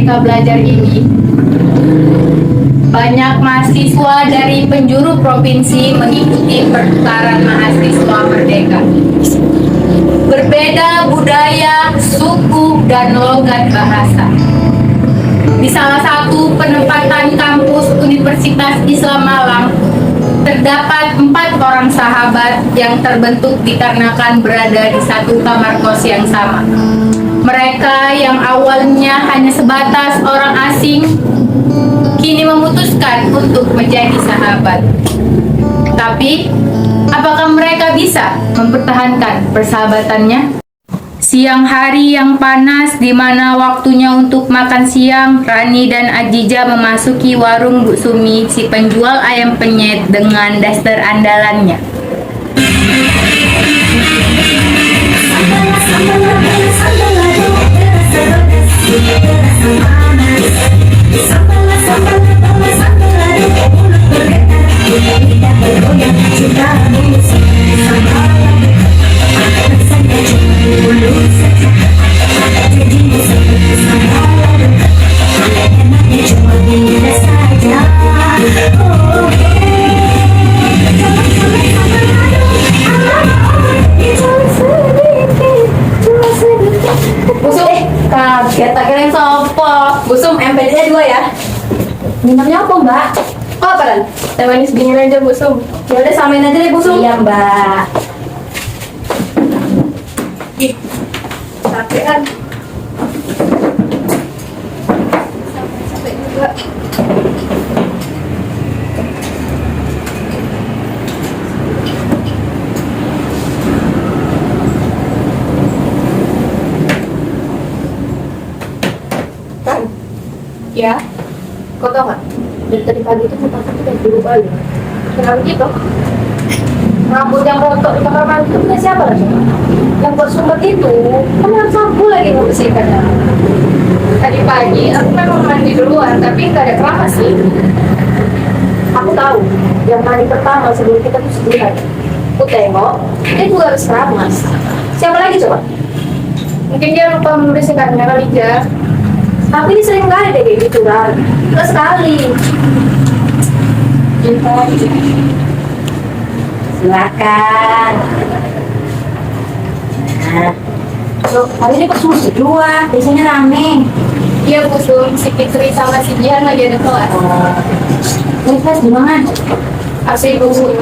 Merdeka Belajar ini, banyak mahasiswa dari penjuru provinsi mengikuti pertukaran mahasiswa merdeka. Berbeda budaya, suku, dan logat bahasa. Di salah satu penempatan kampus Universitas Islam Malang, terdapat 4 orang sahabat yang terbentuk dikarenakan berada di satu kamar kos yang sama. Mereka yang awalnya hanya sebatas orang asing, kini memutuskan untuk menjadi sahabat. Tapi, apakah mereka bisa mempertahankan persahabatannya? Siang hari yang panas di mana waktunya untuk makan siang, Rani dan Adija memasuki warung Bu Sumi, si penjual ayam penyet dengan daster andalannya. Kaget, tak kira yang sopo. Busum, MPD-nya 2 ya. Minumnya apa, Mbak? Oh, apa kan? Teh manis dingin aja, Busum. Ya udah samain aja deh, Busum. Iya, Mbak. Ih, capean. Capek juga. Kan? Ya. Kau tau gak? Dari tadi pagi itu muka aku udah berubah loh. Kenapa gitu? Rambut yang rontok di kamar mandi itu punya siapa lagi? Yang buat sumber itu, kan yang sapu lagi membersihkannya. Tadi pagi aku memang mandi duluan, tapi nggak ada keramas sih. Aku tahu, yang mandi pertama sebelum kita tuh sebulan. Aku tengok, dia juga harus keramas. Siapa lagi coba? Mungkin dia lupa membersihkannya kali ya. Tapi ini sering kali deh kayak gitu kan. Nggak sekali. Silakan. Nah, loh, hari ini kok cuma berdua? Biasanya rame. Iya, Busum, si Fitri sama si Jihan lagi ada kelas. Ini kelas di mana? Asli, Busum.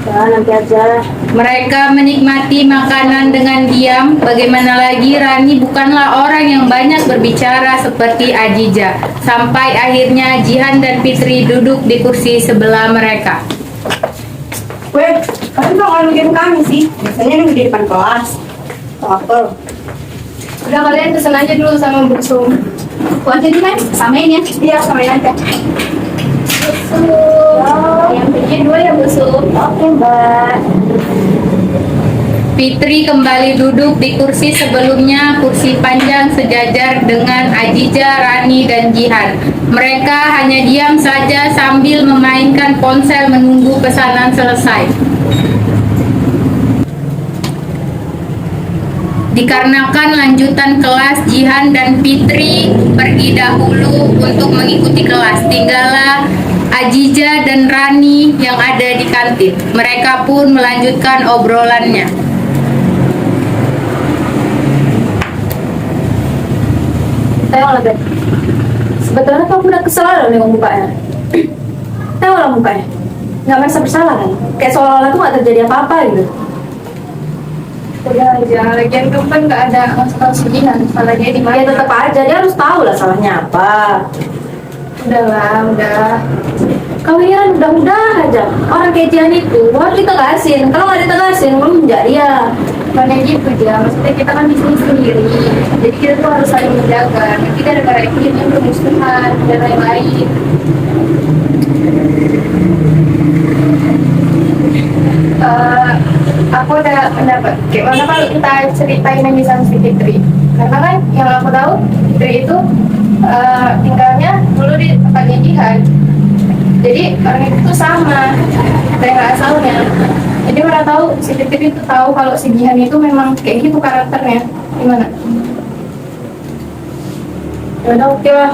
Nah, nanti aja. Mereka menikmati makanan dengan diam. Bagaimana lagi, Rani bukanlah orang yang banyak berbicara seperti Adija. Sampai akhirnya Jihan dan Fitri duduk di kursi sebelah mereka. Weh, kamu kok nggak nungguin kami sih? Biasanya nunggu di depan kelas. Apa? Udah, kalian pesen aja dulu sama Busum. Aku aja nih, kan? Samain ya? Iya, samain aja. Busum. Yang punya 2 ya, Busum. Oke, Mbak. Fitri kembali duduk di kursi sebelumnya, kursi panjang sejajar dengan Adija, Rani, dan Jihan. Mereka hanya diam saja sambil memainkan ponsel menunggu pesanan selesai. Dikarenakan lanjutan kelas, Jihan dan Fitri pergi dahulu untuk mengikuti kelas. Tinggallah Adija dan Rani yang ada di kantin. Mereka pun melanjutkan obrolannya. Tengok lah, Beb. Sebetulnya kamu udah kesel loh dengan mukanya. Tengok lah mukanya. Nggak merasa bersalah kan? Kayak seolah-olah tuh nggak terjadi apa-apa gitu. Udah aja, lagian kamu kan nggak ada masalah sedihan. Salahnya di mana? Ya tetap aja, dia harus tahu lah salahnya apa. Udahlah, udah. Kalian udah aja. Orang kayak Jihan itu harus ditegasin. Kalau nggak ditegasin, belum menjadi ya. Bukannya gitu aja, maksudnya kita kan di sini sendiri. Jadi kita tuh harus saling menjaga. Nanti gara-gara itu jadinya bermusuhan dan lain-lain. Aku ada pendapat. Gimana kalau kita ceritain aja sama si Fitri? Karena kan yang aku tahu Fitri itu tinggalnya dulu di tempatnya Jihan. Jadi orang itu tuh sama daerah asalnya. Jadi orang tahu si Fitri itu tahu kalau si Jihan itu memang kayak gitu karakternya. Gimana? Ya udah, oke lah.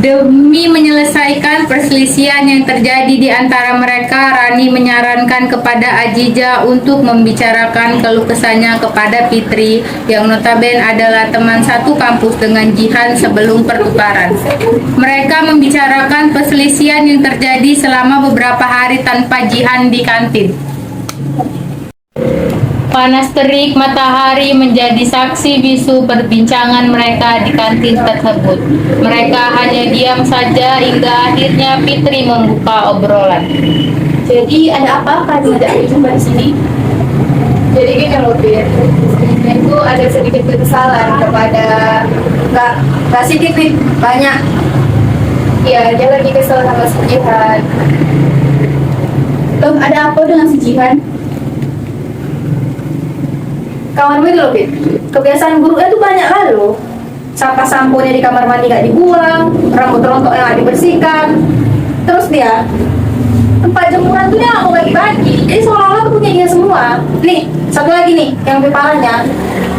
Demi menyelesaikan perselisihan yang terjadi di antara mereka, Rani menyarankan kepada Ajija untuk membicarakan keluh kesahnya kepada Fitri yang notabene adalah teman satu kampus dengan Jihan sebelum pertukaran. Mereka membicarakan perselisihan yang terjadi selama beberapa hari tanpa Jihan di kantin. Panas terik matahari menjadi saksi bisu perbincangan mereka di kantin tersebut. Mereka hanya diam saja hingga akhirnya Fitri membuka obrolan. Jadi ada apa kan tidak jumpa di sini? Jadi gini loh, Bir. Itu ada sedikit kekesalan kepada Nggak sedikit nih, banyak. ya dia lagi kesel sama si Jihan. Loh, ada apa dengan si Jihan? Kawan gue loh, Fit. Kebiasaan buruknya tuh banyak lah loh. Sampah samponya di kamar mandi gak dibuang, rambut rontoknya gak dibersihkan. Terus dia, tempat jemuran tuh dia gak mau bagi-bagi. Jadi seolah-olah tuh punya dia semua. Nih, satu lagi nih, yang lebih parahnya.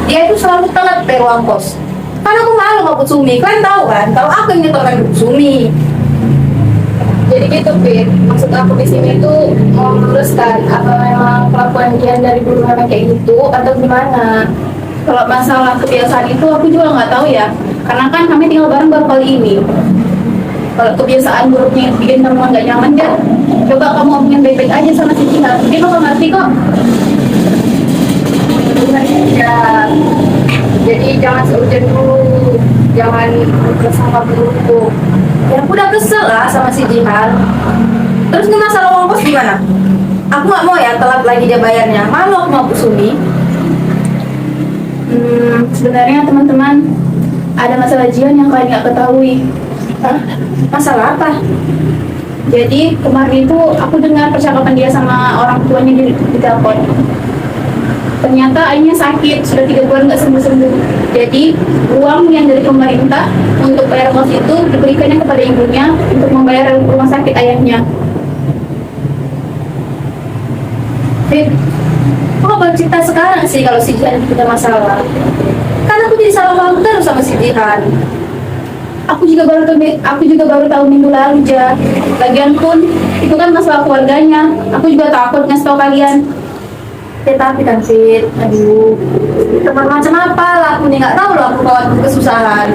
Dia itu selalu telat dari ruang kos. Karena aku malu sama Bu Sumi. Kalian tahu kan, kalau aku yang nyetorkan Bu Sumi. Jadi gitu, Bir. Maksud aku di sini tuh mau meluruskan apa memang kelakuan Jihan dari dulu memang kayak gitu atau gimana? Kalau masalah kebiasaan itu aku juga nggak tahu ya. Karena kan kami tinggal bareng baru kali ini. Kalau kebiasaan buruknya yang bikin kamu nggak nyaman ya, coba kamu ngomongin baik-baik aja sama si Jihan. Dia bakal ngerti kok. Ya, jadi jangan seujan dulu, jangan bersama buruk. Ya aku udah kesel lah sama si Jihan. Terus nih masalah uang kos gimana? Aku nggak mau ya telat lagi dia bayarnya. Malu aku mau Bu Sumi. Sebenarnya teman-teman ada masalah Jihan yang kalian nggak ketahui. Hah? Masalah apa? Jadi kemarin itu aku dengar percakapan dia sama orang tuanya di telepon. Ternyata ayahnya sakit, sudah 3 bulan nggak sembuh-sembuh. Jadi uang yang dari pemerintah untuk bayar kos itu diberikannya kepada ibunya untuk membayar rumah sakit ayahnya. Fit, kok nggak cerita sekarang sih kalau si Jihan punya masalah? Kan aku jadi salah paham terus sama si Jihan. Aku juga baru tahu minggu lalu aja. Lagian pun itu kan masalah keluarganya. Aku juga takut ngasih tahu kalian. Ya tapi kan Fit, aduh, teman macam apa lah, aku nih nggak tahu loh aku kawan kesusahan.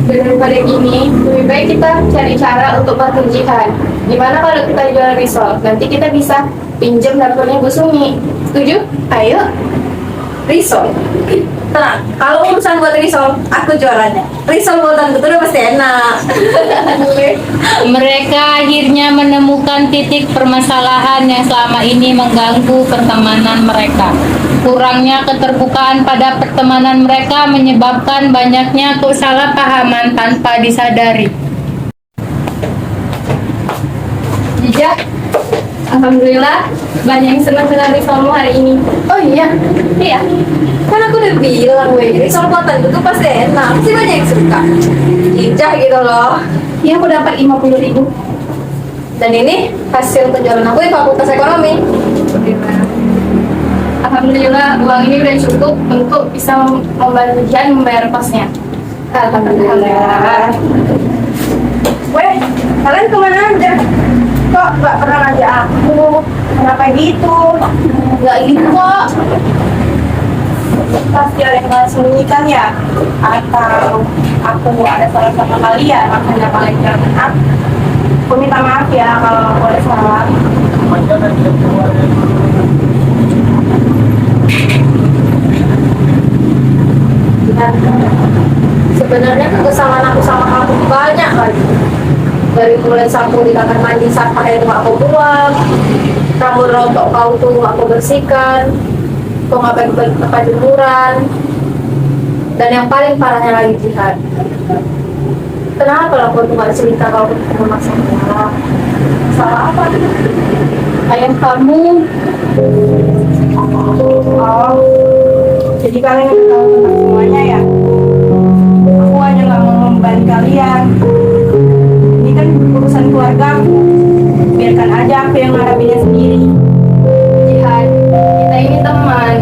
Daripada gini, lebih baik kita cari cara untuk bantu Jihan. Gimana kalau kita jual risol? Nanti kita bisa pinjam dapurnya Bu Sumi. Setuju? Ayo, risol. Tenang, kalau urusan buat risol, aku jualannya. Risol buatan itu udah pasti enak. Mereka akhirnya menemukan titik permasalahan yang selama ini mengganggu pertemanan mereka. Kurangnya keterbukaan pada pertemanan mereka menyebabkan banyaknya kesalahpahaman tanpa disadari. Jija, alhamdulillah banyak yang senang dengan risolmu hari ini. Oh iya, Iya. kan aku udah bilang weh, risol buatan itu pasti enak. Pasti banyak yang suka. Lincah gitu loh. Iya, aku dapat 50.000. Dan ini hasil penjualan aku di Fakultas Ekonomi. Alhamdulillah uang ini udah cukup untuk bisa membantu Jihan membayar kosnya. Alhamdulillah. Weh, kalian kemana aja? Kok nggak pernah ngajak aku? Kenapa gitu? Nggak gitu kok. Pasti ada yang sembunyikan ya? Atau aku ada salah sama kalian, makanya kalian jangan aku. Aku minta maaf ya kalau aku ada salah. Sebenarnya kekesalan aku sama kamu banyak lagi. Dari mulai sapu di kamar mandi sampah yang nggak aku buang, rambut rontok kau tuh nggak aku bersihkan, kau nggak bagi-bagi tempat jemuran, dan yang paling parahnya lagi Jihan. Kenapa lah kau tuh nggak cerita kalau ketemu masalah? Salah apa? Ayah kamu. Oh, jadi kalian udah tahu tentang semuanya ya? Aku hanya nggak mau membebani kalian. Ini kan urusan keluarga aku. Biarkan aja aku yang menghadapinya sendiri. Jihan, kita ini teman.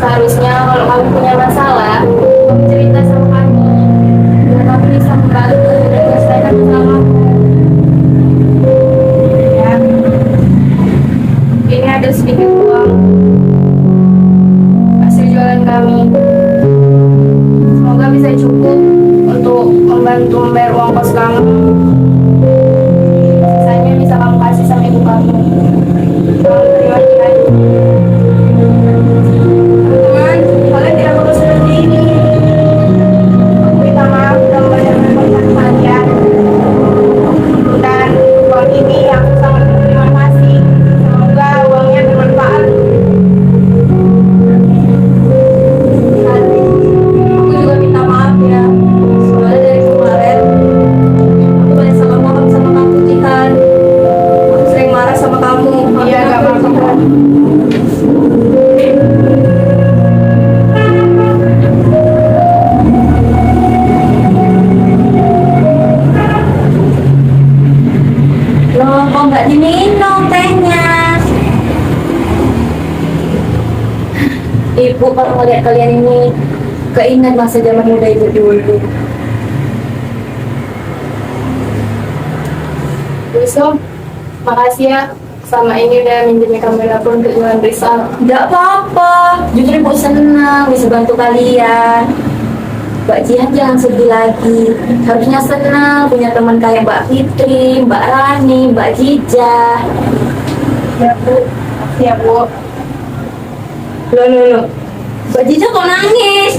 Seharusnya kalau kamu punya masalah, kamu cerita sama kami. ongkos kamu. Sisanya bisa kamu kasih sama ibu kamu. Terima kasih. Teman-teman, kalian tidak perlu seperti ini. Aku minta maaf kalau banyak merepotkan kalian. Dan uang ini aku sangat berterima kasih. Semoga uangnya bermanfaat. Aku juga minta maaf ya. Soalnya dari kemarin aku banyak salah paham sama kamu, Jihan. Aku sering marah sama kamu. Iya, gak apa-apa. Loh, kok nggak diminum tehnya? Ibu kalau ngeliat kalian ini keinget masa zaman muda ibu dulu. Wisnu, makasih ya. Selama ini udah minjemin kamera pun untuk jualan Rizal. Nggak apa-apa, justru ibu senang bisa bantu kalian. Mbak Jihan jangan sedih lagi. Harusnya senang punya teman kayak Mbak Fitri, Mbak Rani, Mbak Jija. Ya Bu, makasih ya Bu. Loh. Mbak Jija kok nangis?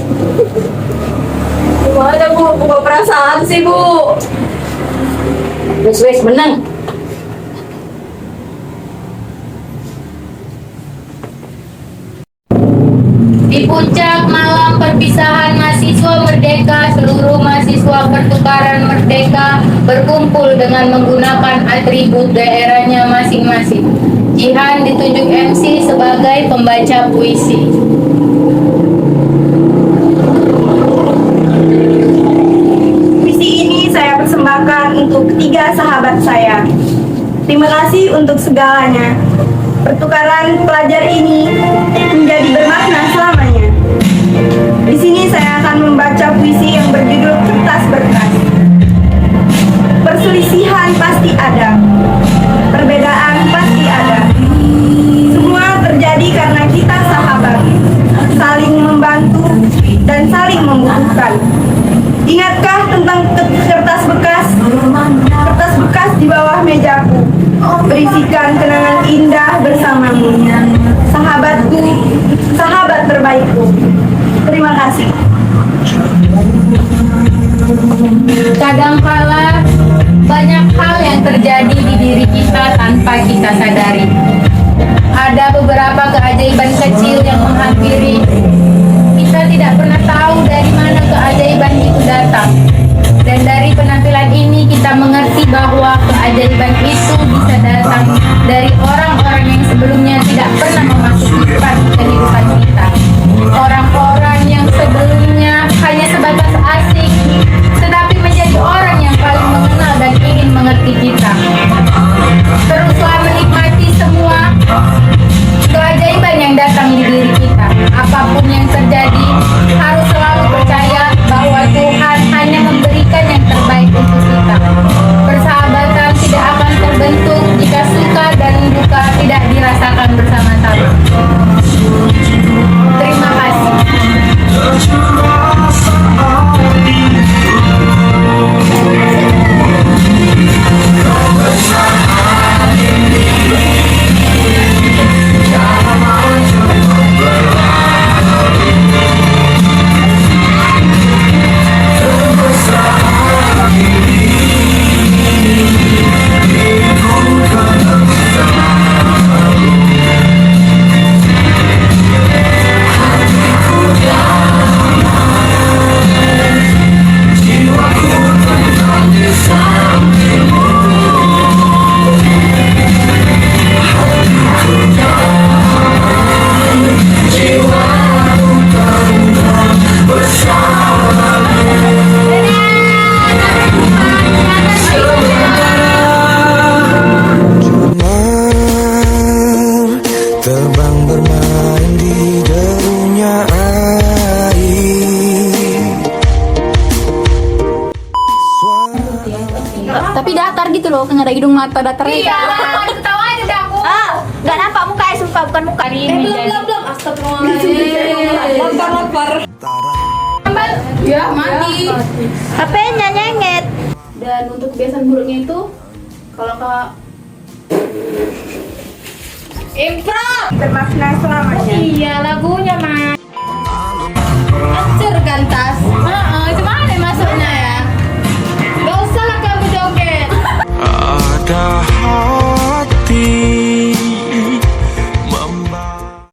Gimana Bu? Buka perasaan sih Bu. Wes, menang. Di puncak malam perpisahan mahasiswa merdeka, seluruh mahasiswa pertukaran merdeka berkumpul dengan menggunakan atribut daerahnya masing-masing. Jihan ditunjuk MC sebagai pembaca puisi. Puisi ini saya persembahkan untuk ketiga sahabat saya. Terima kasih untuk segalanya. Pertukaran pelajar ini menjadi bermakna selamanya. Di sini saya akan membaca puisi yang berjudul Kertas Berkas. Perselisihan pasti ada, perbedaan pasti ada. Semua terjadi karena kita sahabat, saling membantu dan saling membutuhkan. Ingatkah tentang kertas bekas? Kertas bekas di bawah mejaku berisikan kenangan indah bersamamu. Sahabatku, sahabat terbaikku. Terima kasih. Kadangkala banyak hal yang terjadi di diri kita tanpa kita sadari. Ada beberapa keajaiban kecil yang menghampiri. Kita tidak pernah tahu dari mana keajaiban itu datang. Dan dari penampilan ini kita mengerti bahwa keajaiban itu bisa datang dari orang-orang yang sebelumnya tidak pernah memasuki part kehidupan kita. Orang-orang yang sebelumnya hanya sebatas asing, tetapi menjadi orang yang paling mengenal dan ingin mengerti kita. Teruslah menikmati semua keajaiban yang datang di diri kita. Apapun yang terjadi, harus selalu percaya bahwa Tuhan hanya memberikan yang terbaik untuk kita. Persahabatan tidak akan terbentuk jika suka dan duka tidak dirasakan bersama-sama. Terima kasih. Terbang bermain di derunya air. Tapi datar gitu loh, kan ada hidung mata datar. Iya, ketawa aja dah aku. Nggak nampak muka ya, sumpah bukan muka. Belum. Astagfirullahaladzim. Ya, mati. HP-nya nyenget. Dan untuk kebiasaan buruknya itu, kalau kak Impro! Bermakna selamanya. Iya lagunya, Ma.